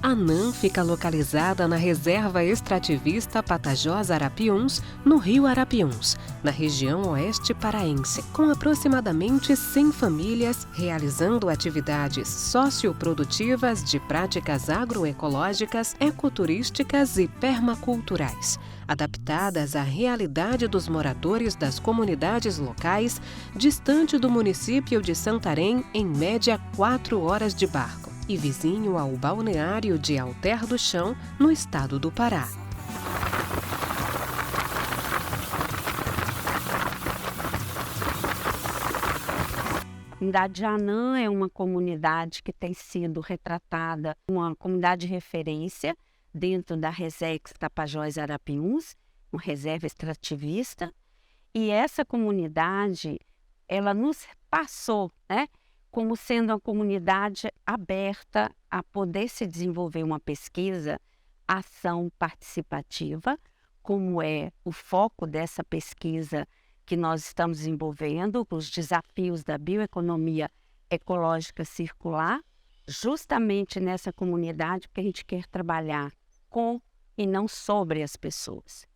Anã fica localizada na Reserva Extrativista Patagós Arapiuns, no Rio Arapiuns, na região oeste paraense, com aproximadamente 100 famílias realizando atividades socioprodutivas de práticas agroecológicas, ecoturísticas e permaculturais, adaptadas à realidade dos moradores das comunidades locais, distante do município de Santarém, em média 4 horas de barco, e vizinho ao balneário de Alter do Chão, no estado do Pará. A comunidade de Anã é uma comunidade que tem sido retratada, uma comunidade de referência dentro da Resex Tapajós Arapiuns, uma reserva extrativista, e essa comunidade, ela nos passou, como sendo uma comunidade aberta a poder se desenvolver uma pesquisa, ação participativa, como é o foco dessa pesquisa que nós estamos desenvolvendo, os desafios da bioeconomia ecológica circular, justamente nessa comunidade, porque a gente quer trabalhar com e não sobre as pessoas,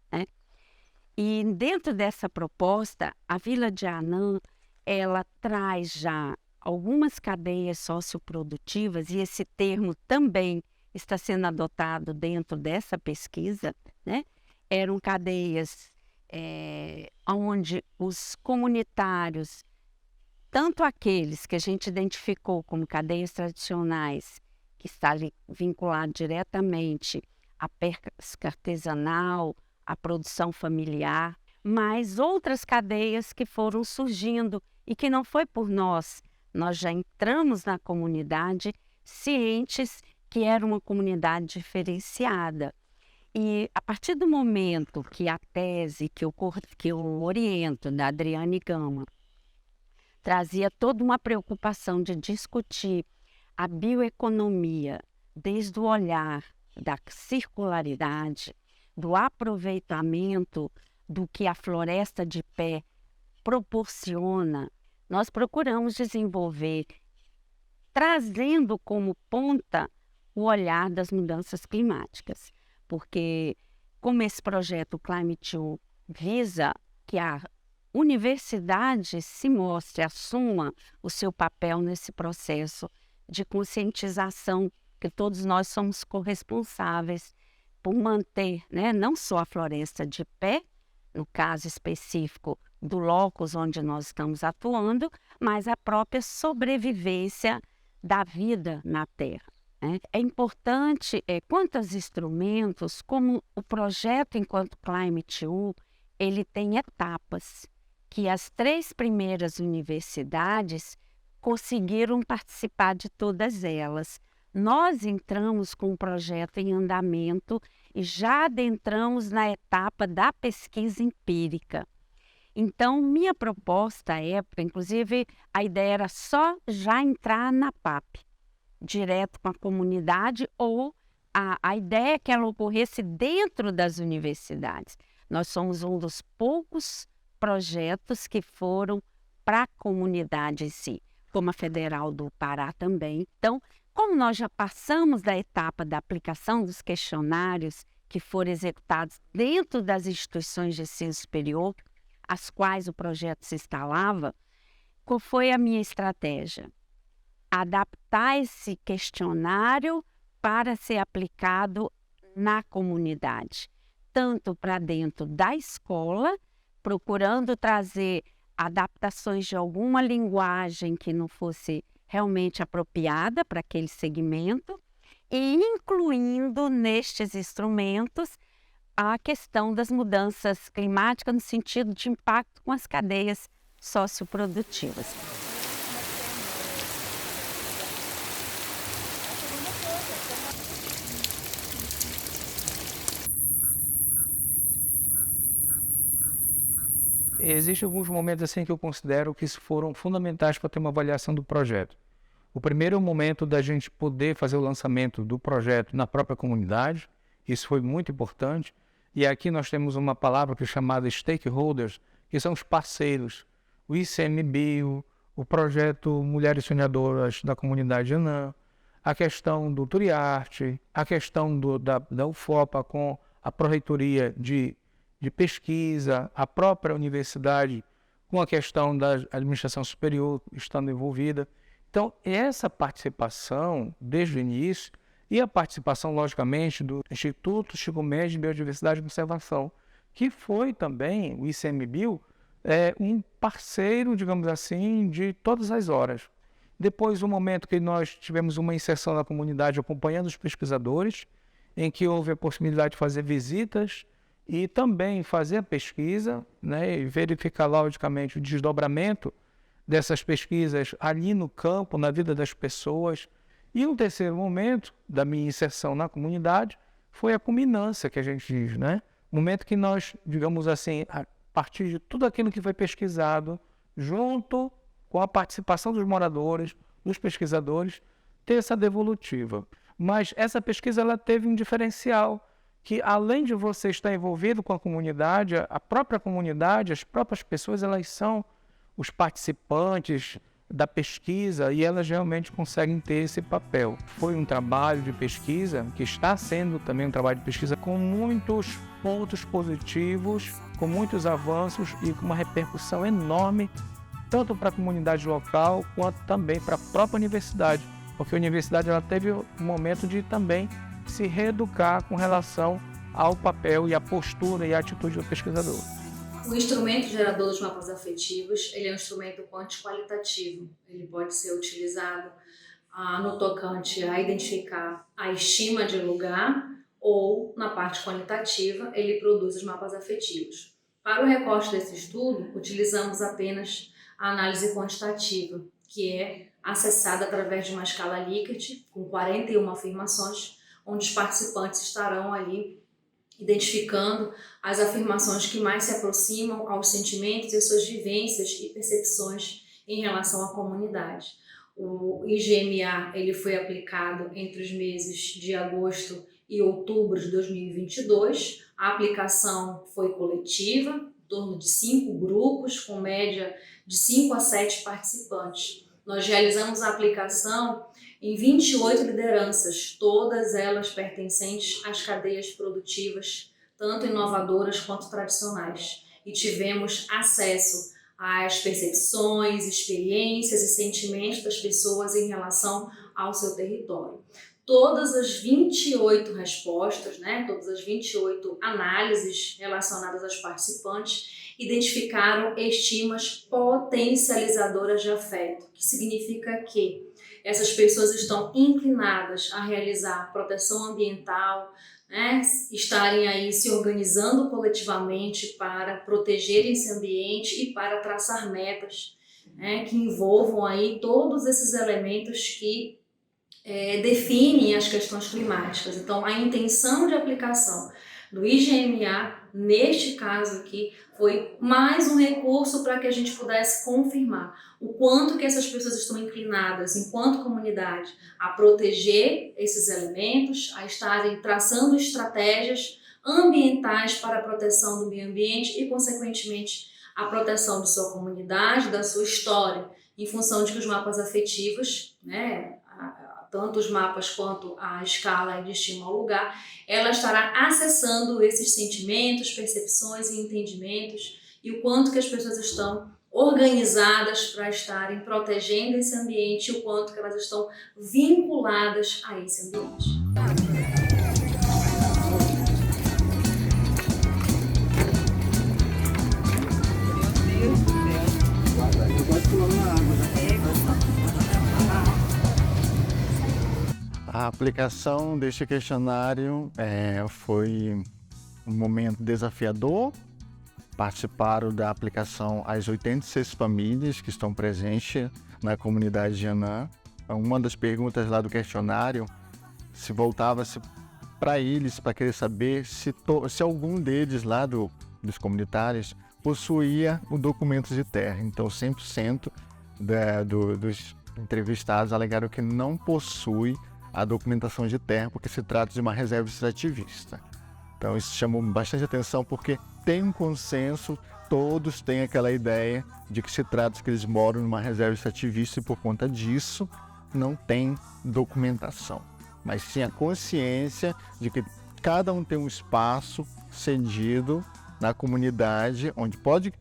E dentro dessa proposta, a Vila de Anã, ela traz já algumas cadeias socioprodutivas, e esse termo também está sendo adotado dentro dessa pesquisa, Eram cadeias onde os comunitários, tanto aqueles que a gente identificou como cadeias tradicionais, que está ali vinculado diretamente à pesca artesanal, à produção familiar, mas outras cadeias que foram surgindo e que não foi por nós. Nós já entramos na comunidade cientes que era uma comunidade diferenciada. E a partir do momento que a tese que eu oriento, da Adriane Gama, trazia toda uma preocupação de discutir a bioeconomia desde o olhar da circularidade, do aproveitamento do que a floresta de pé proporciona, nós procuramos desenvolver, trazendo como ponta o olhar das mudanças climáticas. Porque, como esse projeto Climate U visa que a universidade se mostre, assuma o seu papel nesse processo de conscientização, que todos nós somos corresponsáveis por manter, não só a floresta de pé, no caso específico do locus onde nós estamos atuando, mas a própria sobrevivência da vida na Terra. É importante, quantos instrumentos, como o projeto enquanto Climate U, ele tem etapas, que as 3 primeiras universidades conseguiram participar de todas elas. Nós entramos com um projeto em andamento e já adentramos na etapa da pesquisa empírica. Então, minha proposta à época, inclusive, a ideia era só já entrar na PAP, direto com a comunidade, ou a ideia é que ela ocorresse dentro das universidades. Nós somos um dos poucos projetos que foram para a comunidade em si, como a Federal do Pará também. Então, como nós já passamos da etapa da aplicação dos questionários que foram executados dentro das instituições de ensino superior, as quais o projeto se instalava, qual foi a minha estratégia? Adaptar esse questionário para ser aplicado na comunidade, tanto para dentro da escola, procurando trazer adaptações de alguma linguagem que não fosse realmente apropriada para aquele segmento, e incluindo nestes instrumentos a questão das mudanças climáticas no sentido de impacto com as cadeias socioprodutivas. Existem alguns momentos assim que eu considero que foram fundamentais para ter uma avaliação do projeto. O primeiro é o momento da gente poder fazer o lançamento do projeto na própria comunidade. Isso foi muito importante. E aqui nós temos uma palavra que é chamada stakeholders, que são os parceiros. O ICMBio, o projeto Mulheres Sonhadoras da Comunidade Anã, a questão do Turiarte, a questão da UFOPA com a Pró-Reitoria de Pesquisa, a própria universidade com a questão da administração superior estando envolvida. Então, essa participação, desde o início, e a participação, logicamente, do Instituto Chico Mendes de Biodiversidade e Conservação, que foi também, o ICMBio, um parceiro, digamos assim, de todas as horas. Depois, o momento que nós tivemos uma inserção na comunidade acompanhando os pesquisadores, em que houve a possibilidade de fazer visitas e também fazer a pesquisa, né, e verificar, logicamente, o desdobramento dessas pesquisas ali no campo, na vida das pessoas. E um terceiro momento da minha inserção na comunidade foi a culminância, que a gente diz, né? O momento que nós, digamos assim, a partir de tudo aquilo que foi pesquisado, junto com a participação dos moradores, dos pesquisadores, ter essa devolutiva. Mas essa pesquisa ela teve um diferencial, que além de você estar envolvido com a comunidade, a própria comunidade, as próprias pessoas, elas são os participantes da pesquisa e elas realmente conseguem ter esse papel. Foi um trabalho de pesquisa, que está sendo também um trabalho de pesquisa com muitos pontos positivos, com muitos avanços e com uma repercussão enorme, tanto para a comunidade local, quanto também para a própria universidade, porque a universidade ela teve um momento de também se reeducar com relação ao papel e à postura e à atitude do pesquisador. O instrumento gerador dos mapas afetivos, ele é um instrumento quanti-qualitativo. Ele pode ser utilizado no tocante a identificar a estima de lugar ou, na parte qualitativa, ele produz os mapas afetivos. Para o recorte desse estudo, utilizamos apenas a análise quantitativa, que é acessada através de uma escala Likert, com 41 afirmações, onde os participantes estarão ali identificando as afirmações que mais se aproximam aos sentimentos e às suas vivências e percepções em relação à comunidade. O IGMA ele foi aplicado entre os meses de agosto e outubro de 2022. A aplicação foi coletiva, em torno de 5 grupos, com média de 5 a 7 participantes. Nós realizamos a aplicação em 28 lideranças, todas elas pertencentes às cadeias produtivas, tanto inovadoras quanto tradicionais. E tivemos acesso às percepções, experiências e sentimentos das pessoas em relação ao seu território. Todas as 28 respostas, todas as 28 análises relacionadas aos participantes identificaram estimas potencializadoras de afeto, que significa que essas pessoas estão inclinadas a realizar proteção ambiental, estarem aí se organizando coletivamente para proteger esse ambiente e para traçar metas, que envolvam aí todos esses elementos que definem as questões climáticas. Então, a intenção de aplicação do IGMA, neste caso aqui, foi mais um recurso para que a gente pudesse confirmar o quanto que essas pessoas estão inclinadas, enquanto comunidade, a proteger esses elementos, a estarem traçando estratégias ambientais para a proteção do meio ambiente e, consequentemente, a proteção de sua comunidade, da sua história, em função de que os mapas afetivos, tanto os mapas quanto a escala de estima ao lugar, ela estará acessando esses sentimentos, percepções e entendimentos e o quanto que as pessoas estão organizadas para estarem protegendo esse ambiente e o quanto que elas estão vinculadas a esse ambiente. A aplicação deste questionário foi um momento desafiador. Participaram da aplicação as 86 famílias que estão presentes na comunidade de Anã. Uma das perguntas lá do questionário se voltava-se para eles, para querer saber se algum deles lá dos comunitários possuía o documento de terra. Então 100% dos entrevistados alegaram que não possui a documentação de terra, porque se trata de uma reserva extrativista. Então isso chamou bastante atenção, porque tem um consenso, todos têm aquela ideia de que se trata de que eles moram numa reserva extrativista e por conta disso não tem documentação, mas sim a consciência de que cada um tem um espaço cedido na comunidade, onde pode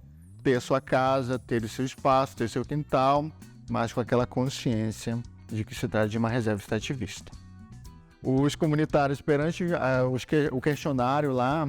ter a sua casa, ter o seu espaço, ter o seu quintal, mas com aquela consciência de que se trata de uma reserva extrativista. Os comunitários, perante o questionário lá,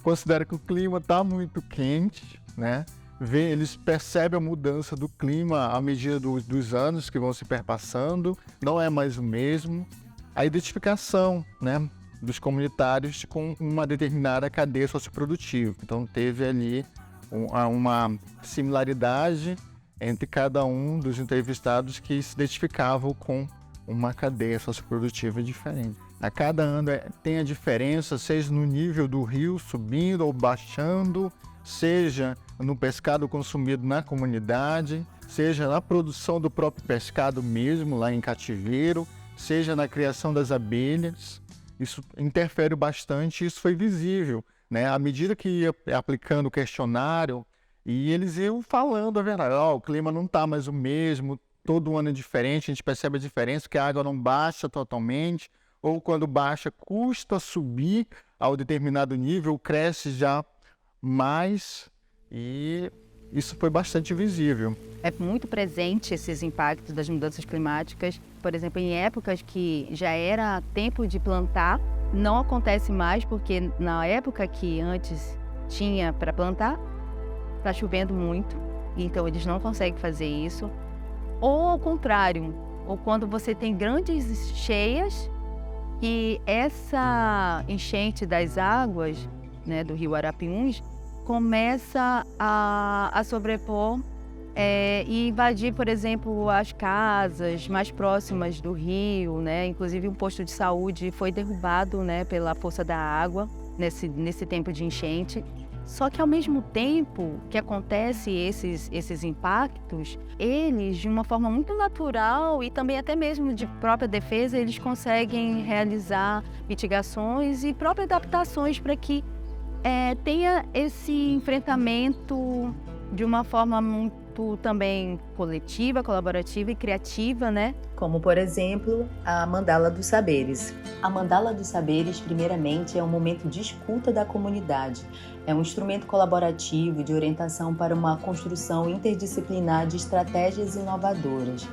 consideram que o clima está muito quente, né? Eles percebem a mudança do clima à medida dos anos que vão se perpassando, não é mais o mesmo. A identificação, né, dos comunitários com uma determinada cadeia socioprodutiva. Então teve ali uma similaridade entre cada um dos entrevistados que se identificavam com uma cadeia socioprodutiva diferente. A cada ano tem a diferença, seja no nível do rio subindo ou baixando, seja no pescado consumido na comunidade, seja na produção do próprio pescado mesmo, lá em cativeiro, seja na criação das abelhas. Isso interfere bastante, isso foi visível, né? À medida que ia aplicando o questionário, e eles iam falando a verdade, o clima não está mais o mesmo, todo ano é diferente, a gente percebe a diferença, que a água não baixa totalmente, ou quando baixa, custa subir ao determinado nível, cresce já mais, e isso foi bastante visível. É muito presente esses impactos das mudanças climáticas. Por exemplo, em épocas que já era tempo de plantar, não acontece mais, porque na época que antes tinha para plantar, está chovendo muito, então eles não conseguem fazer isso. Ou ao contrário, ou quando você tem grandes cheias, e essa enchente das águas, né, do rio Arapiuns começa a sobrepor e invadir, por exemplo, as casas mais próximas do rio, né? Inclusive um posto de saúde foi derrubado, né, pela força da água nesse tempo de enchente. Só que ao mesmo tempo que acontece esses impactos, eles, de uma forma muito natural e também até mesmo de própria defesa, eles conseguem realizar mitigações e próprias adaptações para que tenha esse enfrentamento de uma forma muito também coletiva, colaborativa e criativa, né? Como, por exemplo, a Mandala dos Saberes. A Mandala dos Saberes, primeiramente, é um momento de escuta da comunidade. É um instrumento colaborativo de orientação para uma construção interdisciplinar de estratégias inovadoras.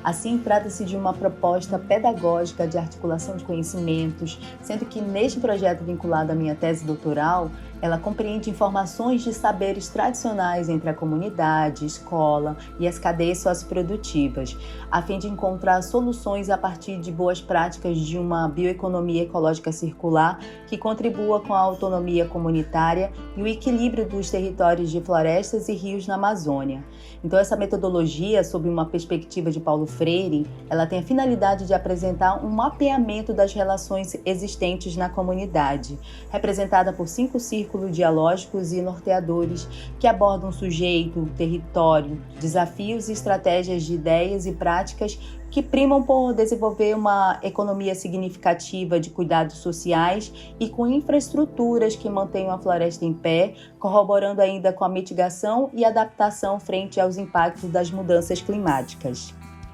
Assim, trata-se de uma proposta pedagógica de articulação de conhecimentos, sendo que neste projeto vinculado à minha tese doutoral, ela compreende informações de saberes tradicionais entre a comunidade, escola e as cadeias socioprodutivas, a fim de encontrar soluções a partir de boas práticas de uma bioeconomia ecológica circular que contribua com a autonomia comunitária e o equilíbrio dos territórios de florestas e rios na Amazônia. Então, essa metodologia, sob uma perspectiva de Paulo Freire, ela tem a finalidade de apresentar um mapeamento das relações existentes na comunidade, representada por 5 círculos dialógicos e norteadores que abordam sujeito, território, desafios e estratégias de ideias e práticas que primam por desenvolver uma economia significativa de cuidados sociais e com infraestruturas que mantenham a floresta em pé, corroborando ainda com a mitigação e adaptação frente aos impactos das mudanças climáticas.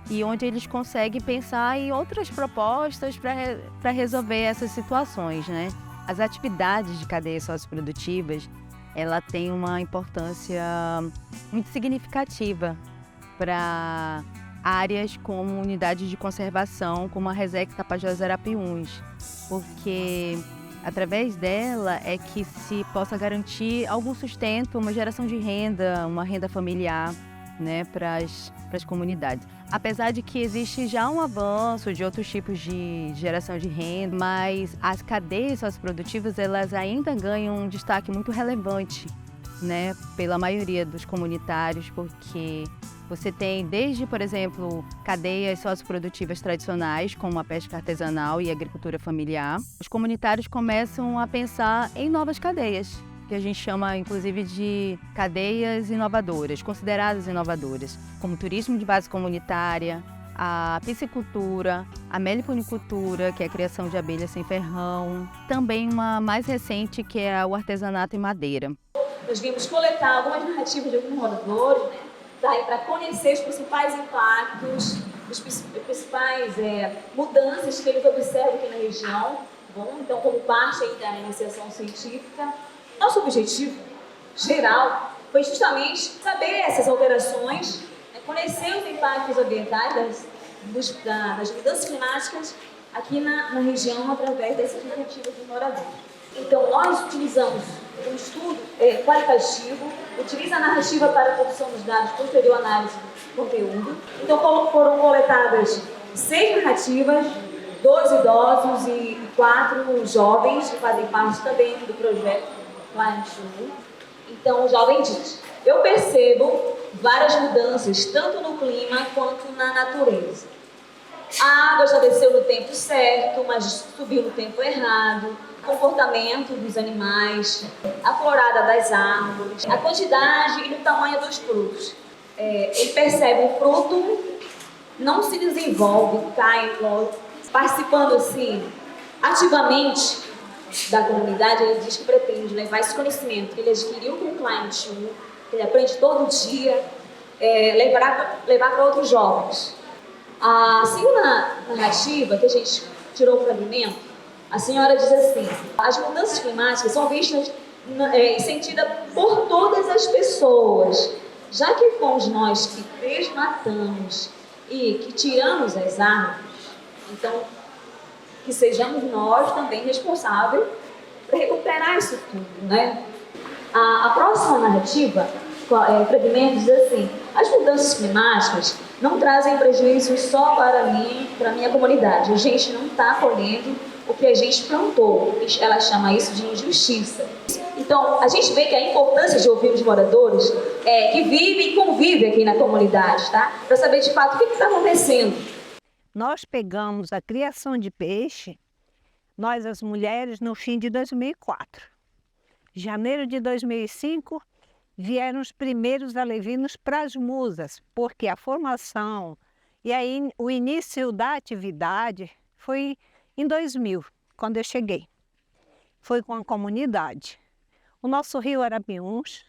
E onde eles conseguem pensar em outras propostas para resolver essas situações, né? As atividades de cadeias socioprodutivas, ela tem uma importância muito significativa para áreas como unidades de conservação, como a Resex Tapajós Arapiuns, porque através dela é que se possa garantir algum sustento, uma geração de renda, uma renda familiar, né, para as comunidades. Apesar de que existe já um avanço de outros tipos de geração de renda, mas as cadeias socioprodutivas, elas ainda ganham um destaque muito relevante, né, pela maioria dos comunitários, porque você tem desde, por exemplo, cadeias socioprodutivas tradicionais, como a pesca artesanal e a agricultura familiar. Os comunitários começam a pensar em novas cadeias, que a gente chama, inclusive, de cadeias inovadoras, consideradas inovadoras, como turismo de base comunitária, a piscicultura, a meliponicultura, que é a criação de abelhas sem ferrão, também uma mais recente, que é o artesanato em madeira. Nós vimos coletar algumas narrativas de alguns moradores, né, para conhecer os principais impactos, os principais principais mudanças que eles observam aqui na região. Bom, então, como parte aí da iniciação científica, nosso objetivo geral foi justamente saber essas alterações, conhecer os impactos ambientais das mudanças climáticas aqui na região através dessas iniciativas dos moradores. Então, nós utilizamos um estudo qualitativo, utiliza a narrativa para a produção dos dados, posterior análise do conteúdo. Então, foram coletadas 6 narrativas, 2 idosos e 4 jovens, que fazem parte também do projeto Climate Change. Então, o jovem diz: eu percebo várias mudanças, tanto no clima quanto na natureza. A água já desceu no tempo certo, mas subiu no tempo errado. O comportamento dos animais, a florada das árvores, a quantidade e o tamanho dos frutos. Ele percebe o fruto, não se desenvolve, cai logo. Participando assim, ativamente da comunidade, ele diz que pretende levar esse conhecimento que ele adquiriu com o Climate Change, que ele aprende todo dia, levar para outros jovens. A segunda narrativa que a gente tirou o fragmento, a senhora diz assim: as mudanças climáticas são vistas e sentidas por todas as pessoas, já que fomos nós que desmatamos e que tiramos as árvores, então que sejamos nós também responsáveis para recuperar isso tudo, né? A próxima narrativa, fragmento, diz assim: as mudanças climáticas não trazem prejuízos só para mim, para a minha comunidade. A gente não está colhendo o que a gente plantou. Ela chama isso de injustiça. Então, a gente vê que a importância de ouvir os moradores que vivem e convivem aqui na comunidade, tá? Para saber de fato o que está acontecendo. Nós pegamos a criação de peixe, nós as mulheres, no fim de 2004. Janeiro de 2005, vieram os primeiros alevinos para as musas, porque a formação e aí o início da atividade foi em 2000, quando eu cheguei. Foi com a comunidade. O nosso rio Arapiuns,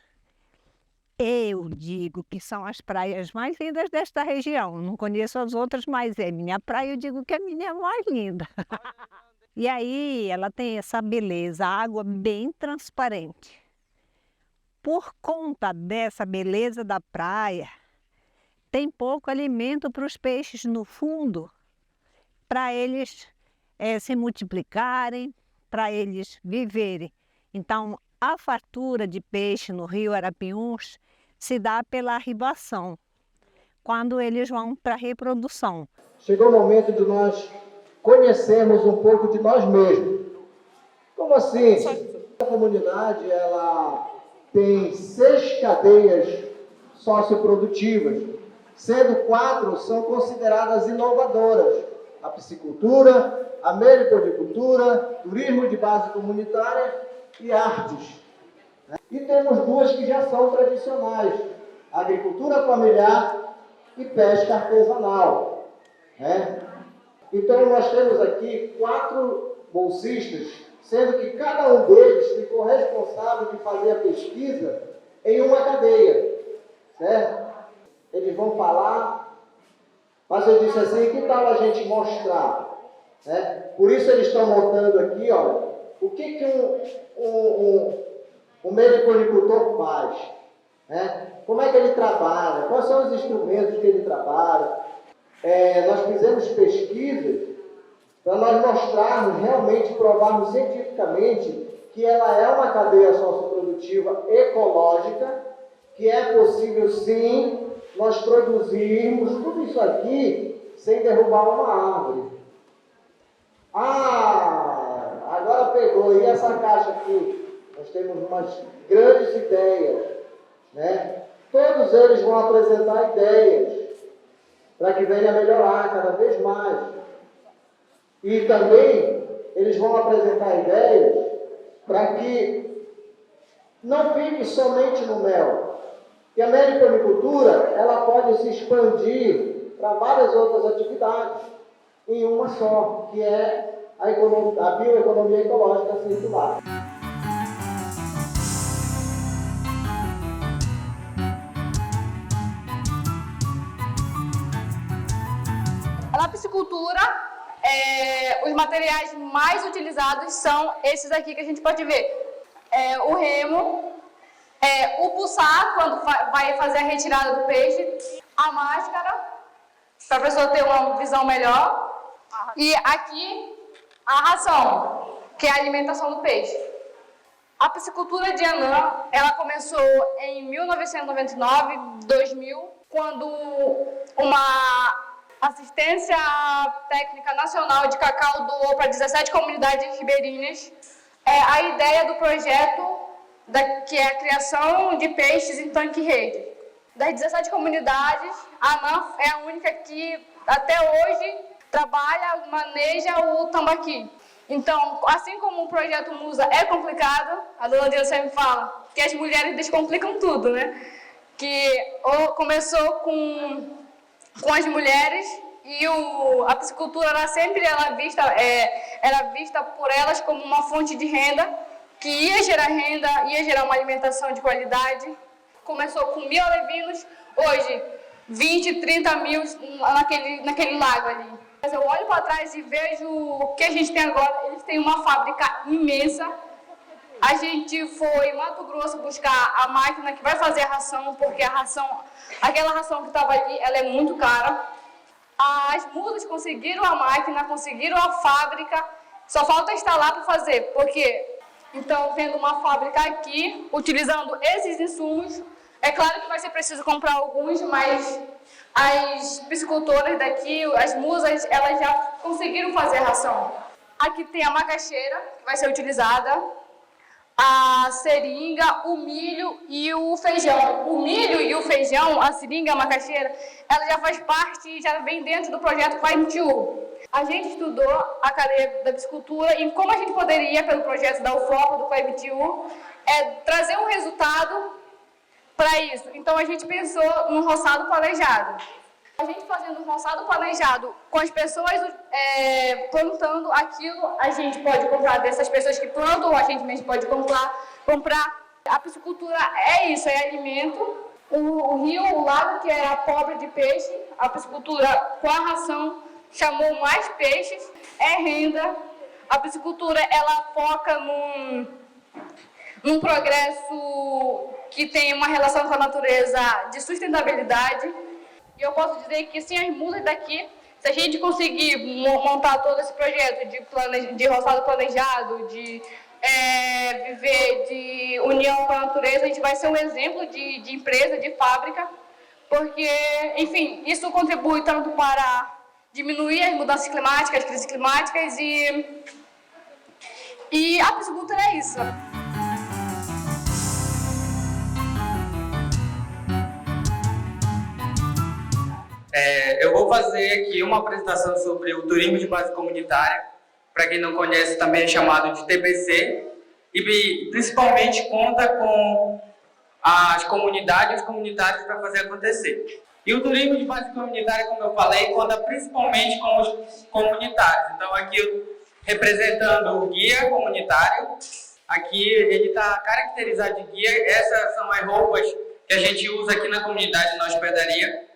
eu digo que são as praias mais lindas desta região. Não conheço as outras, mas é minha praia, eu digo que a minha é a mais linda. E aí ela tem essa beleza, a água bem transparente. Por conta dessa beleza da praia, tem pouco alimento para os peixes no fundo, para eles se multiplicarem, para eles viverem. Então, a fartura de peixe no rio Arapiuns se dá pela arribação, quando eles vão para a reprodução. Chegou o momento de nós conhecermos um pouco de nós mesmos. Como assim? A comunidade, ela tem 6 cadeias socioprodutivas, sendo 4 são consideradas inovadoras: a piscicultura, a meliponicultura, turismo de base comunitária e artes. E temos 2 que já são tradicionais: agricultura familiar e pesca artesanal. Então nós temos aqui 4 bolsistas, sendo que cada um deles ficou responsável de fazer a pesquisa em uma cadeia, certo? Eles vão falar, mas eu disse assim: que tal a gente mostrar? Por isso eles estão montando aqui, olha, o que um meliponicultor faz, como é que ele trabalha, quais são os instrumentos que ele trabalha. Nós fizemos pesquisas para nós mostrarmos, realmente provarmos cientificamente que ela é uma cadeia socioprodutiva ecológica, que é possível sim nós produzirmos tudo isso aqui sem derrubar uma árvore. Agora pegou, e essa caixa aqui? Nós temos umas grandes ideias, Todos eles vão apresentar ideias para que venha melhorar cada vez mais. E também eles vão apresentar ideias para que não fique somente no mel. E a meliponicultura, ela pode se expandir para várias outras atividades em uma só, que é a bioeconomia ecológica circular. Na piscicultura, os materiais mais utilizados são esses aqui que a gente pode ver. O remo, o pulsar, quando vai fazer a retirada do peixe, a máscara, para a pessoa ter uma visão melhor, e aqui a ração, que é a alimentação do peixe. A piscicultura de Anã, ela começou em 1999, 2000, quando uma assistência técnica nacional de cacau doou para 17 comunidades ribeirinhas a ideia do projeto, que é a criação de peixes em tanque-rede. Das 17 comunidades, a Anã é a única que, até hoje, trabalha, maneja o tambaqui. Então, assim como o projeto Musa é complicado, a dona Dina sempre fala que as mulheres descomplicam tudo, né? Que começou com as mulheres e a piscicultura era vista por elas como uma fonte de renda, que ia gerar uma alimentação de qualidade. Começou com 1.000 alevinos, hoje 20, 30 mil naquele lago ali. Mas eu olho para trás e vejo o que a gente tem agora. Eles têm uma fábrica imensa. A gente foi em Mato Grosso buscar a máquina que vai fazer a ração, porque aquela ração que estava ali, ela é muito cara. As musas conseguiram a máquina, conseguiram a fábrica, só falta instalar para fazer, porque, então, vendo uma fábrica aqui, utilizando esses insumos, é claro que vai ser preciso comprar alguns, mas as piscicultoras daqui, as musas, elas já conseguiram fazer a ração. Aqui tem a macaxeira, que vai ser utilizada, a seringa, o milho e o feijão. O milho e o feijão, a seringa, a macaxeira, ela já faz parte, já vem dentro do projeto FAMTU. A gente estudou a cadeia da piscicultura e como a gente poderia, pelo projeto da UFOPA, do FAMTU, trazer um resultado para isso. Então a gente pensou num roçado planejado. A gente fazendo um roçado planejado com as pessoas plantando aquilo, a gente pode comprar dessas pessoas que plantam, a gente mesmo pode comprar. A piscicultura é isso, é alimento. O rio, o lago que era pobre de peixe, a piscicultura com a ração chamou mais peixes, é renda. A piscicultura, ela foca num progresso que tem uma relação com a natureza de sustentabilidade. E eu posso dizer que sem as musas daqui, se a gente conseguir montar todo esse projeto de roçado planejado, de viver de união com a natureza, a gente vai ser um exemplo de empresa, de fábrica, porque, enfim, isso contribui tanto para diminuir as mudanças climáticas, as crises climáticas e a piscicultura é isso. Eu vou fazer aqui uma apresentação sobre o turismo de base comunitária. Para quem não conhece, também é chamado de TBC, e principalmente conta com as comunidades e os comunitários para fazer acontecer. E o turismo de base comunitária, como eu falei, conta principalmente com os comunitários. Então aqui representando o guia comunitário, aqui ele está caracterizado de guia. Essas são as roupas que a gente usa aqui na comunidade, na hospedaria.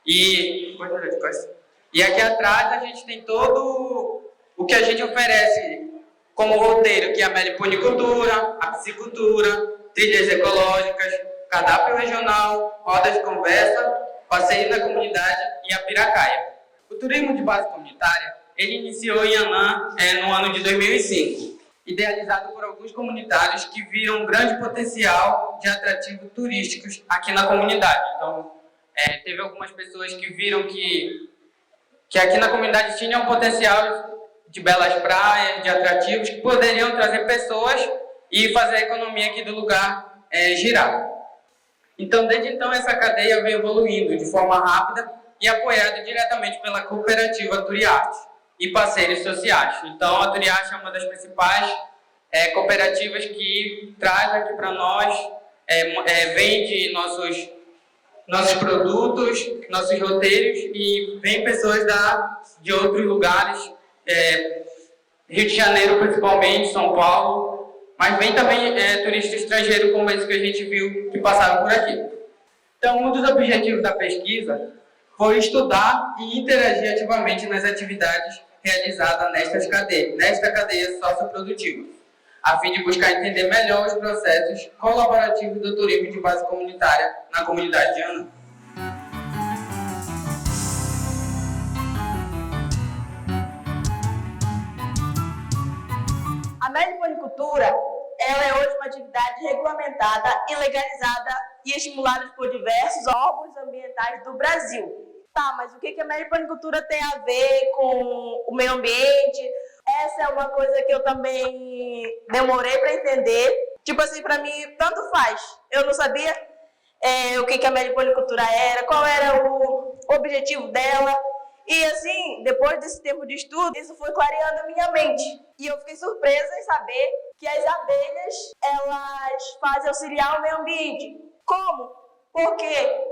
E aqui atrás a gente tem todo o que a gente oferece como roteiro, que é a meliponicultura, a piscicultura, trilhas ecológicas, cardápio regional, rodas de conversa, passeio na comunidade e a piracaia. O turismo de base comunitária, ele iniciou em Anã no ano de 2005, idealizado por alguns comunitários que viram um grande potencial de atrativos turísticos aqui na comunidade. Então, teve algumas pessoas que viram que aqui na comunidade tinha um potencial de belas praias, de atrativos, que poderiam trazer pessoas e fazer a economia aqui do lugar girar. Então, desde então, essa cadeia vem evoluindo de forma rápida e apoiada diretamente pela cooperativa Turiarte e parceiros sociais. Então, a Turiarte é uma das principais cooperativas que traz aqui para nós, vende nossos produtos, nossos roteiros, e vem pessoas de outros lugares, Rio de Janeiro principalmente, São Paulo, mas vem também turista estrangeiro, como esse que a gente viu que passaram por aqui. Então, um dos objetivos da pesquisa foi estudar e interagir ativamente nas atividades realizadas nesta cadeia socioprodutiva, a fim de buscar entender melhor os processos colaborativos do turismo de base comunitária na comunidade de Anã. A meliponicultura, ela é hoje uma atividade regulamentada e legalizada e estimulada por diversos órgãos ambientais do Brasil. Tá, mas o que a meliponicultura tem a ver com o meio ambiente? Essa é uma coisa que eu também demorei para entender. Tipo assim, para mim, tanto faz. Eu não sabia o que a meliponicultura era, qual era o objetivo dela. E assim, depois desse tempo de estudo, isso foi clareando a minha mente. E eu fiquei surpresa em saber que as abelhas, elas fazem auxiliar o meio ambiente. Como? Porque,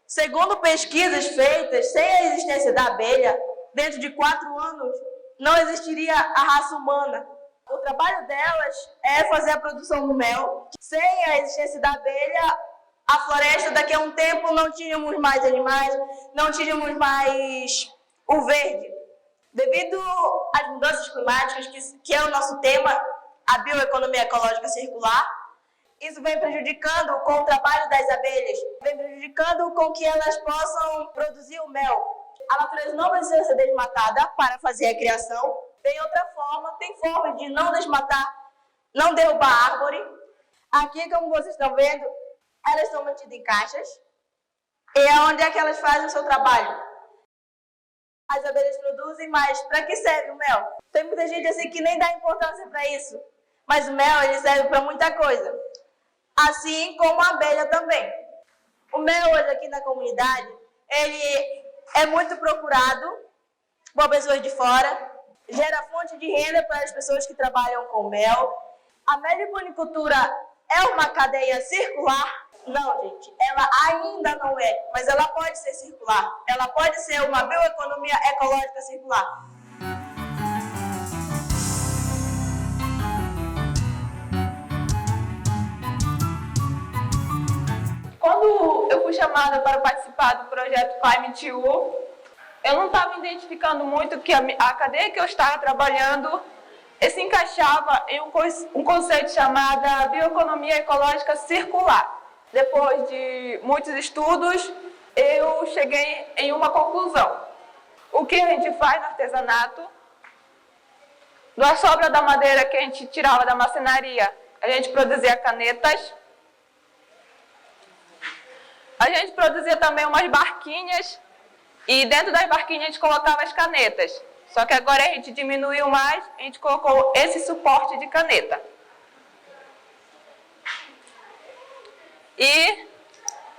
segundo pesquisas feitas, sem a existência da abelha, dentro de 4 anos, não existiria a raça humana. O trabalho delas é fazer a produção do mel. Sem a existência da abelha, a floresta, daqui a um tempo, não tínhamos mais animais, não tínhamos mais o verde. Devido às mudanças climáticas, que é o nosso tema, a bioeconomia ecológica circular, isso vem prejudicando com o trabalho das abelhas, vem prejudicando com que elas possam produzir o mel. A natureza não precisa ser desmatada para fazer a criação. Tem outra forma, tem forma de não desmatar, não derrubar árvore. Aqui, como vocês estão vendo, elas estão mantidas em caixas. E é onde é que elas fazem o seu trabalho. As abelhas produzem, mas para que serve o mel? Tem muita gente assim que nem dá importância para isso. Mas o mel, ele serve para muita coisa. Assim como a abelha também. O mel hoje aqui na comunidade, ele é muito procurado por pessoas de fora, gera fonte de renda para as pessoas que trabalham com mel. A meliponicultura é uma cadeia circular? Não, gente, ela ainda não é, mas ela pode ser circular. Ela pode ser uma bioeconomia ecológica circular. Quando eu fui chamada para participar do projeto Climate U, eu não estava identificando muito que a cadeia que eu estava trabalhando se encaixava em um conceito chamado bioeconomia ecológica circular. Depois de muitos estudos, eu cheguei em uma conclusão. O que a gente faz no artesanato, da sobra da madeira que a gente tirava da marcenaria, a gente produzia canetas. A gente produzia também umas barquinhas e dentro das barquinhas a gente colocava as canetas. Só que agora a gente diminuiu mais, a gente colocou esse suporte de caneta. E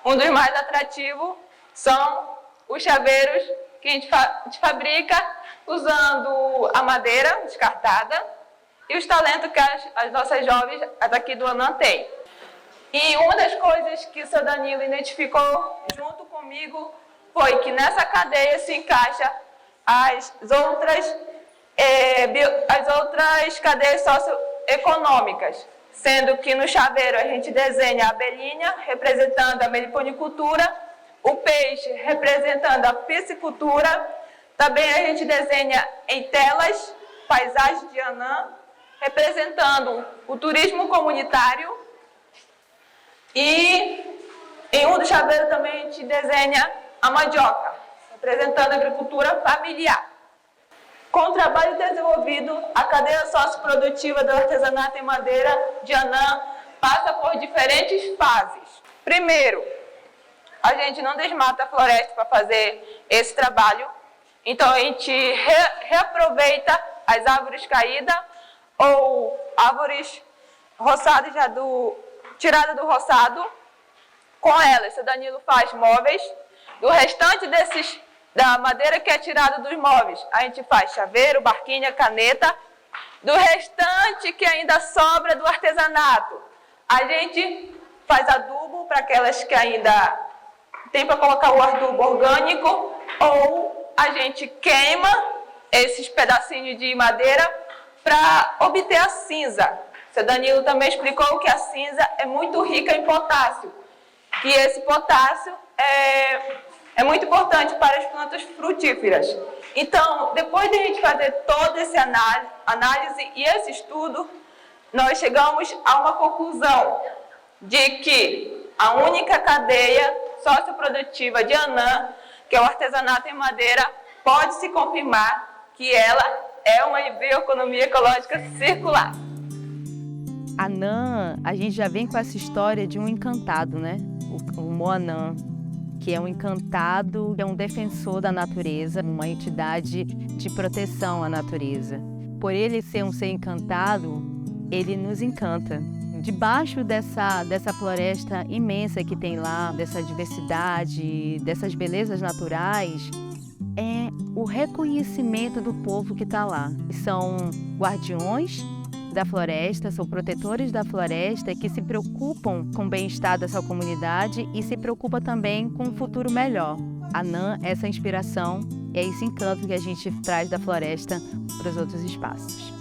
um dos mais atrativos são os chaveiros que a gente fabrica usando a madeira descartada e os talentos que as nossas jovens daqui do Anã têm. E uma das coisas que o seu Danilo identificou junto comigo foi que nessa cadeia se encaixa as outras cadeias socioeconômicas, sendo que no chaveiro a gente desenha a abelhinha, representando a meliponicultura, o peixe representando a piscicultura, também a gente desenha em telas, paisagens de Anã, representando o turismo comunitário, e em um dos chaveiros também a gente desenha a mandioca, representando a agricultura familiar. Com o trabalho desenvolvido, a cadeia socioprodutiva do artesanato em madeira de Anã passa por diferentes fases. Primeiro, a gente não desmata a floresta para fazer esse trabalho, então a gente reaproveita as árvores caídas ou árvores roçadas tiradas do roçado. Com elas, o Danilo faz móveis. Do restante da madeira que é tirada dos móveis, a gente faz chaveiro, barquinha, caneta. Do restante que ainda sobra do artesanato, a gente faz adubo para aquelas que ainda tem para colocar o adubo orgânico, ou a gente queima esses pedacinhos de madeira para obter a cinza. O seu Danilo também explicou que a cinza é muito rica em potássio, que esse potássio é muito importante para as plantas frutíferas. Então, depois de a gente fazer toda essa análise e esse estudo, nós chegamos a uma conclusão de que a única cadeia socioprodutiva de Anã, que é o artesanato em madeira, pode se confirmar que ela é uma bioeconomia ecológica circular. Anã, a gente já vem com essa história de um encantado, né? O Moanã, que é um encantado, é um defensor da natureza, uma entidade de proteção à natureza. Por ele ser um ser encantado, ele nos encanta. Debaixo dessa floresta imensa que tem lá, dessa diversidade, dessas belezas naturais, é o reconhecimento do povo que está lá. São guardiões da floresta, são protetores da floresta que se preocupam com o bem-estar dessa comunidade e se preocupam também com um futuro melhor. Anã é essa inspiração, é esse encanto que a gente traz da floresta para os outros espaços.